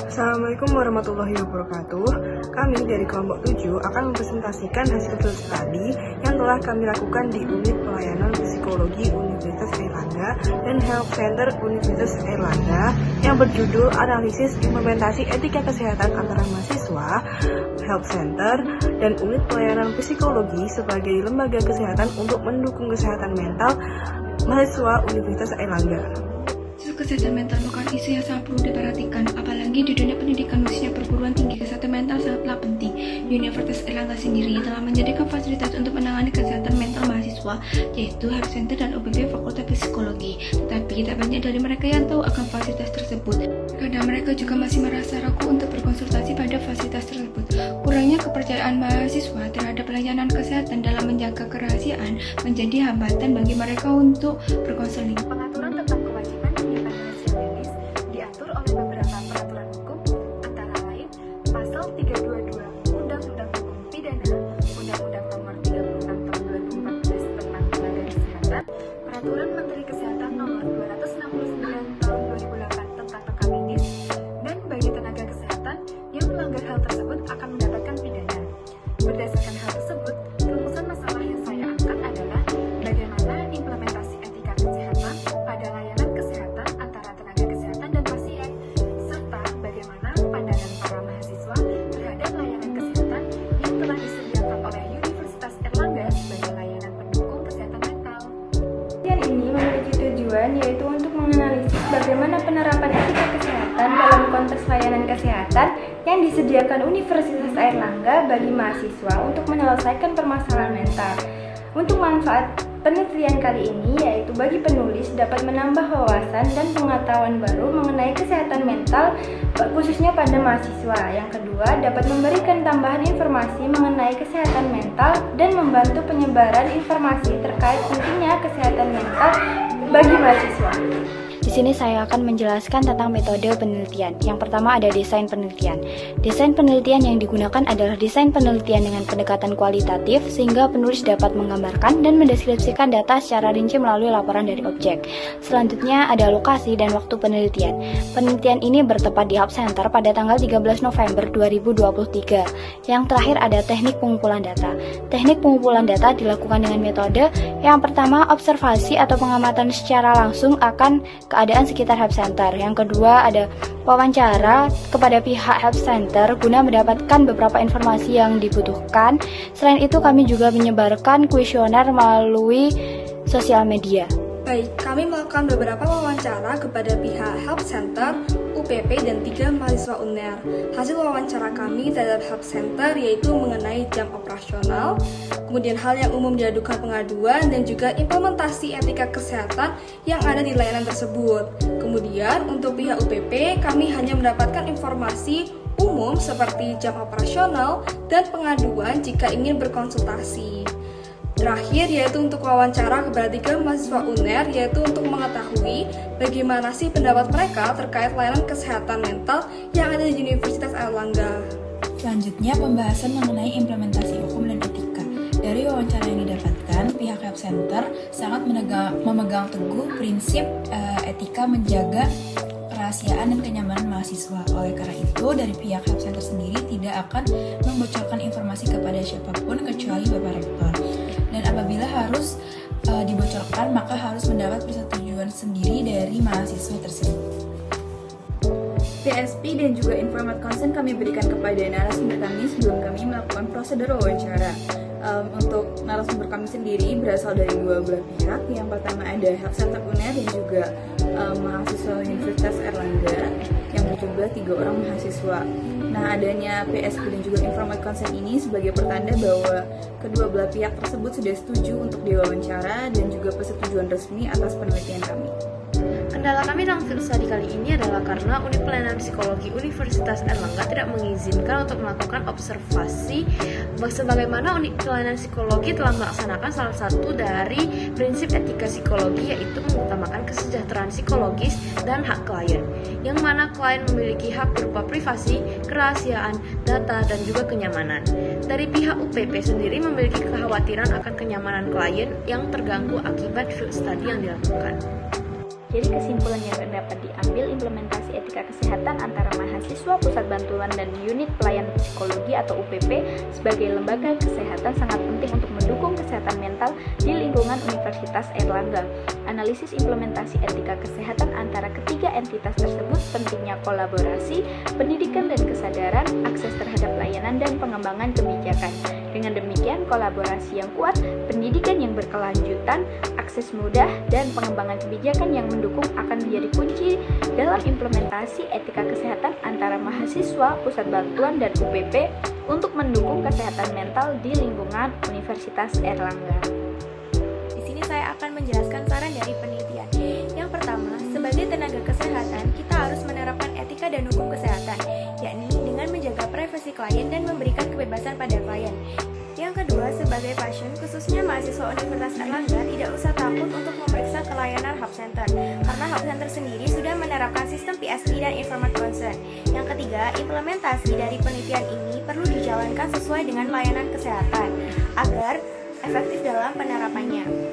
Assalamualaikum warahmatullahi wabarakatuh. Kami dari kelompok 7 akan mempresentasikan hasil field study yang telah kami lakukan di Unit Pelayanan Psikologi Universitas Airlangga dan Health Center Universitas Airlangga yang berjudul Analisis Implementasi Etika Kesehatan Antara Mahasiswa, Health Center, dan Unit Pelayanan Psikologi sebagai lembaga kesehatan untuk mendukung kesehatan mental mahasiswa Universitas Airlangga. Kesehatan mental bukan isu yang sangat perlu diperhatikan, apalagi di dunia pendidikan khususnya perguruan tinggi. Kesehatan mental sangatlah penting. Universitas Airlangga sendiri telah menjadikan fasilitas untuk menangani kesehatan mental mahasiswa, yaitu Health Center dan UPP Fakultas Psikologi. Tetapi tak banyak dari mereka yang tahu akan fasilitas tersebut. Kadang mereka juga masih merasa ragu untuk berkonsultasi pada fasilitas tersebut. Kurangnya kepercayaan mahasiswa terhadap pelayanan kesehatan dalam menjaga kerahasiaan menjadi hambatan bagi mereka untuk berkonseling. Pengaturan tentang kewajiban independensi medis diatur oleh beberapa peraturan hukum, antara lain Pasal 322 Undang-Undang Hukum Pidana, Undang-Undang Nomor 36 Tahun 2014 tentang Tenaga Kesehatan, Peraturan Menteri Kesehatan Nomor 269 Tahun 2008 tentang rekam medis, dan bagi tenaga kesehatan yang melanggar hal tersebut akan mendapatkan pidana. Berdasarkan hal tersebut, rumusan masalah yang saya angkat adalah bagaimana implementasi etika kesehatan pada layanan kesehatan antara tenaga kesehatan dan pasien, serta bagaimana pandangan para mahasiswa terhadap layanan kesehatan yang telah disediakan oleh Universitas Airlangga sebagai layanan pendukung kesehatan mental. Penelitian ini memiliki tujuan yaitu untuk menganalisis bagaimana penerapan etika kesehatan dalam konteks layanan kesehatan yang disediakan Universitas Airlangga bagi mahasiswa untuk menyelesaikan permasalahan mental. Untuk manfaat penelitian kali ini yaitu bagi penulis dapat menambah wawasan dan pengetahuan baru mengenai kesehatan mental khususnya pada mahasiswa. Yang kedua, dapat memberikan tambahan informasi mengenai kesehatan mental dan membantu penyebaran informasi terkait pentingnya kesehatan mental bagi mahasiswa. Di sini saya akan menjelaskan tentang metode penelitian. Yang pertama ada desain penelitian. Desain penelitian yang digunakan adalah desain penelitian dengan pendekatan kualitatif sehingga penulis dapat menggambarkan dan mendeskripsikan data secara rinci melalui laporan dari objek. Selanjutnya ada lokasi dan waktu penelitian. Penelitian ini bertempat di Health Center pada tanggal 13 November 2023. Yang terakhir ada teknik pengumpulan data. Teknik pengumpulan data dilakukan dengan metode yang pertama observasi atau pengamatan secara langsung akan keadaan sekitar Health Center. Yang kedua ada wawancara kepada pihak Health Center guna mendapatkan beberapa informasi yang dibutuhkan. Selain itu kami juga menyebarkan kuesioner melalui sosial media. Baik, kami melakukan beberapa wawancara kepada pihak Health Center, UPP, dan 3 mahasiswa UNER. Hasil wawancara kami terhadap Health Center yaitu mengenai jam operasional, kemudian hal yang umum diadukan pengaduan, dan juga implementasi etika kesehatan yang ada di layanan tersebut. Kemudian untuk pihak UPP, kami hanya mendapatkan informasi umum seperti jam operasional dan pengaduan jika ingin berkonsultasi. Terakhir yaitu untuk wawancara kepada 3 mahasiswa UNER, yaitu untuk mengetahui bagaimana sih pendapat mereka terkait layanan kesehatan mental yang ada di Universitas Airlangga. Selanjutnya pembahasan mengenai implementasi hukum dan etika. Dari wawancara yang didapatkan, pihak Health Center sangat memegang teguh prinsip etika menjaga kerahasiaan dan kenyamanan mahasiswa. Oleh karena itu, dari pihak Health Center sendiri tidak akan membocorkan informasi kepada siapapun kecuali Bapak Rektor. Dan apabila harus dibocorkan, maka harus mendapat persetujuan sendiri dari mahasiswa tersebut. PSP dan juga informed consent kami berikan kepada narasumber kami sebelum kami melakukan prosedur wawancara. Untuk narasumber kami sendiri berasal dari 2 belah pihak. Yang pertama ada Health Center UNER dan juga mahasiswa Universitas Airlangga yang berjumlah 3 orang mahasiswa. Nah, adanya PSP dan juga informed consent ini sebagai pertanda bahwa kedua belah pihak tersebut sudah setuju untuk diwawancara dan juga persetujuan resmi atas penelitian kami. Kendala kami dalam field study kali ini adalah karena Unit Pelayanan Psikologi Universitas Airlangga tidak mengizinkan untuk melakukan observasi sebagaimana Unit Pelayanan Psikologi telah melaksanakan salah satu dari prinsip etika psikologi, yaitu mengutamakan kesejahteraan psikologis dan hak klien. yang mana klien memiliki hak berupa privasi, kerahasiaan, data, dan juga kenyamanan. Dari pihak UPP sendiri memiliki kekhawatiran akan kenyamanan klien yang terganggu akibat field study yang dilakukan. Jadi kesimpulan yang dapat diambil, implementasi etika kesehatan antara mahasiswa pusat bantuan dan unit pelayanan psikologi atau UPP sebagai lembaga kesehatan sangat penting untuk mendukung kesehatan mental di lingkungan Universitas Airlangga. Analisis implementasi etika kesehatan antara ketiga entitas tersebut pentingnya kolaborasi, pendidikan dan kesadaran, akses terhadap layanan dan pengembangan kebijakan. Dengan demikian, kolaborasi yang kuat, pendidikan yang berkelanjutan, akses mudah, dan pengembangan kebijakan yang mendukung akan menjadi kunci dalam implementasi etika kesehatan antara mahasiswa, pusat bantuan, dan UPP untuk mendukung kesehatan mental di lingkungan Universitas Airlangga. Di sini saya akan menjelaskan saran dari penelitian. Yang pertama, sebagai tenaga kesehatan, kita harus menerapkan etika dan hukum kesehatan, yakni dengan menjaga privasi klien dan memberikan kebebasan pada klien. Yang kedua, sebagai pasien, khususnya mahasiswa Universitas Airlangga, tidak usah takut untuk memeriksa ke layanan Hub Center, karena Hub Center sendiri sudah menerapkan sistem PSI dan Informed Consent. Yang ketiga, implementasi dari penelitian ini perlu dijalankan sesuai dengan layanan kesehatan, agar efektif dalam penerapannya.